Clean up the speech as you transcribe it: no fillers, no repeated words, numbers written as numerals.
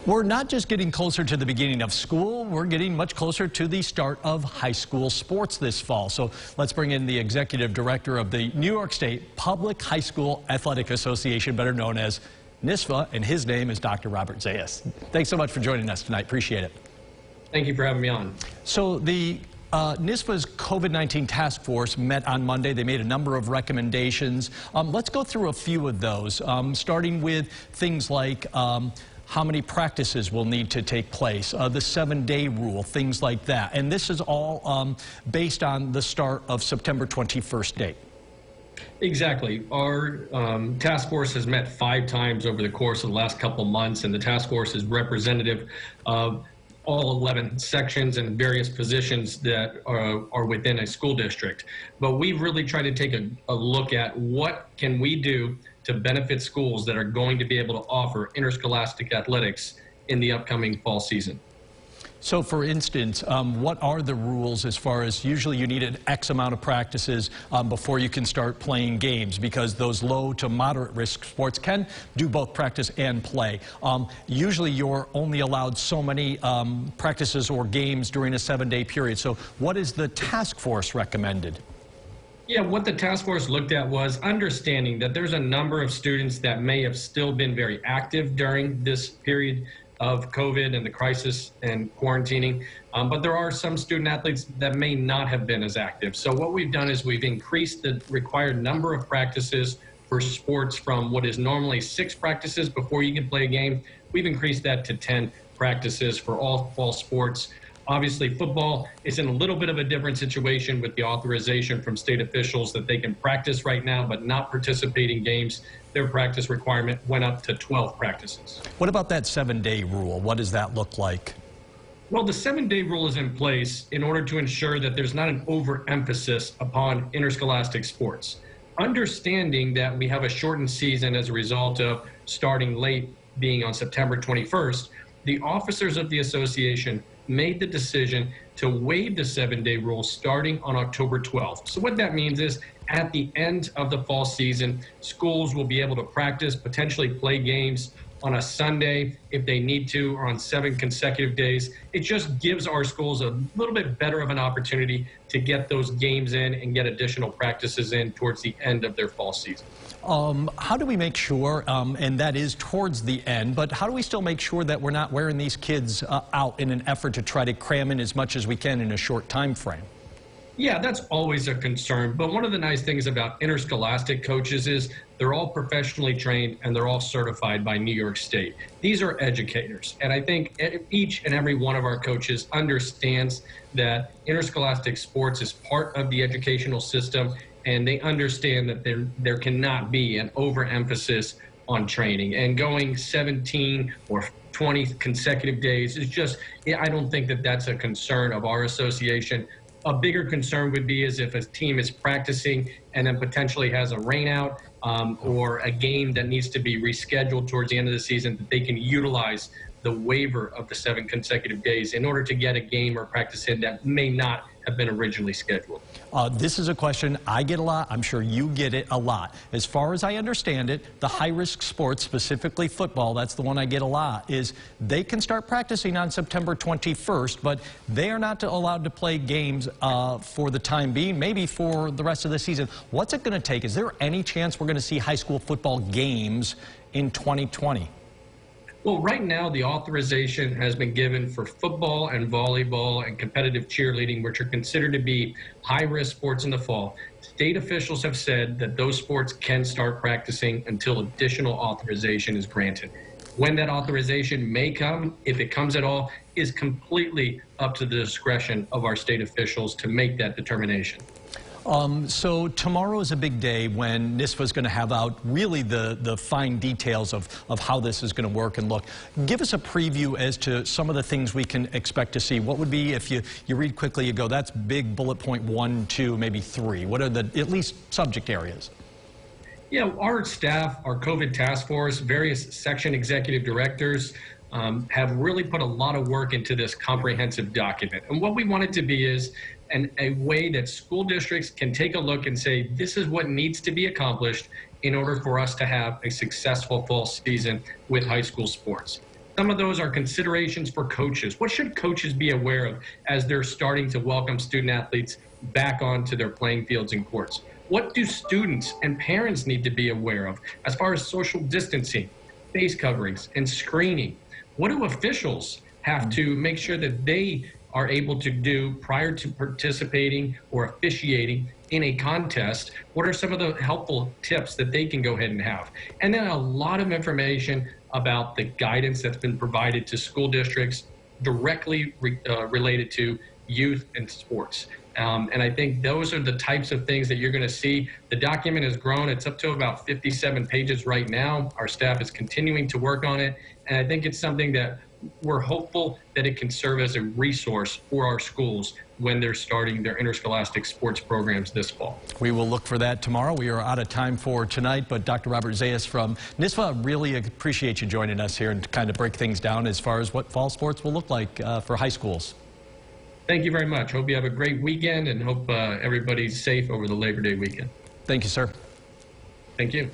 We're not just getting closer to the beginning of school, we're getting much closer to the start of high school sports this fall. So let's bring in the executive director of the New York State Public High School Athletic Association, better known as NYSFA, and his name is Dr. Robert Zayas. Thanks so much for joining us tonight. Appreciate it. Thank you for having me on. So the NYSFA's COVID-19 task force met on Monday. They made a number of recommendations. Let's go through a few of those, starting with things like how many practices will need to take place, the 7-day rule, things like that. And this is all based on the start of September 21st date. Exactly. Our task force has met 5 times over the course of the last couple of months, and the task force is representative of all 11 sections and various positions that are within a school district. But we've really tried to take a look at what can we do to benefit schools that are going to be able to offer interscholastic athletics in the upcoming fall season. So, for instance, what are the rules as far as usually you need an X amount of practices before you can start playing games, because those low to moderate risk sports can do both practice and play. Usually you're only allowed so many practices or games during a 7-day period. So what is the task force recommended? Yeah, what the task force looked at was understanding that there's a number of students that may have still been very active during this period of COVID and the crisis and quarantining, but there are some student athletes that may not have been as active. So what we've done is we've increased the required number of practices for sports from what is normally 6 practices before you can play a game. We've increased that to 10 practices for all fall sports. Obviously, football is in a little bit of a different situation with the authorization from state officials that they can practice right now but not participate in games. Their practice requirement went up to 12 practices. What about that 7-day rule? What does that look like? Well, the 7-day rule is in place in order to ensure that there's not an overemphasis upon interscholastic sports. Understanding that we have a shortened season as a result of starting late being on September 21st, the officers of the association made the decision to waive the 7-day rule starting on October 12th. So what that means is at the end of the fall season, schools will be able to practice, potentially play games on a Sunday if they need to, or on 7 consecutive days. It just gives our schools a little bit better of an opportunity to get those games in and get additional practices in towards the end of their fall season. How do we make sure, and that is towards the end, but how do we still make sure that we're not wearing these kids out in an effort to try to cram in as much as we can in a short time frame? Yeah, that's always a concern. But one of the nice things about interscholastic coaches is they're all professionally trained and they're all certified by New York State. These are educators. And I think each and every one of our coaches understands that interscholastic sports is part of the educational system, and they understand that there cannot be an overemphasis on training. And going 17 or 20 consecutive days is just, I don't think that that's a concern of our association. A bigger concern would be is if a team is practicing and then potentially has a rainout or a game that needs to be rescheduled towards the end of the season, that they can utilize the waiver of the 7 consecutive days in order to get a game or practice in that may not have been originally scheduled. This is a question I get a lot. I'm sure you get it a lot. As far as I understand it, the high-risk sports, specifically football, that's the one I get a lot, is they can start practicing on September 21st, but they are not allowed to play games for the time being, maybe for the rest of the season. What's it going to take? Is there any chance we're going to see high school football games in 2020? Well, right now, the authorization has been given for football and volleyball and competitive cheerleading, which are considered to be high-risk sports in the fall. State officials have said that those sports can start practicing until additional authorization is granted. When that authorization may come, if it comes at all, is completely up to the discretion of our state officials to make that determination. So tomorrow is a big day when NYSFA is going to have out really the fine details of how this is going to work and look. Give us a preview as to some of the things we can expect to see. What would be, if you read quickly, you go, that's big bullet point 1, 2, maybe 3. What are the at least subject areas? Yeah, our staff, our COVID task force, various section executive directors have really put a lot of work into this comprehensive document. And what we want it to be is a way that school districts can take a look and say, this is what needs to be accomplished in order for us to have a successful fall season with high school sports. Some of those are considerations for coaches. What should coaches be aware of as they're starting to welcome student athletes back onto their playing fields and courts? What do students and parents need to be aware of as far as social distancing, face coverings, and screening? What do officials have to make sure that they are able to do prior to participating or officiating in a contest? What are some of the helpful tips that they can go ahead and have? And then a lot of information about the guidance that's been provided to school districts directly related to youth and sports. And I think those are the types of things that you're going to see. The document has grown. It's up to about 57 pages right now. Our staff is continuing to work on it. And I think it's something that we're hopeful that it can serve as a resource for our schools when they're starting their interscholastic sports programs this fall. We will look for that tomorrow. We are out of time for tonight, but Dr. Robert Zayas from NYSSFA, really appreciate you joining us here and to kind of break things down as far as what fall sports will look like for high schools. Thank you very much. Hope you have a great weekend and hope everybody's safe over the Labor Day weekend. Thank you, sir. Thank you.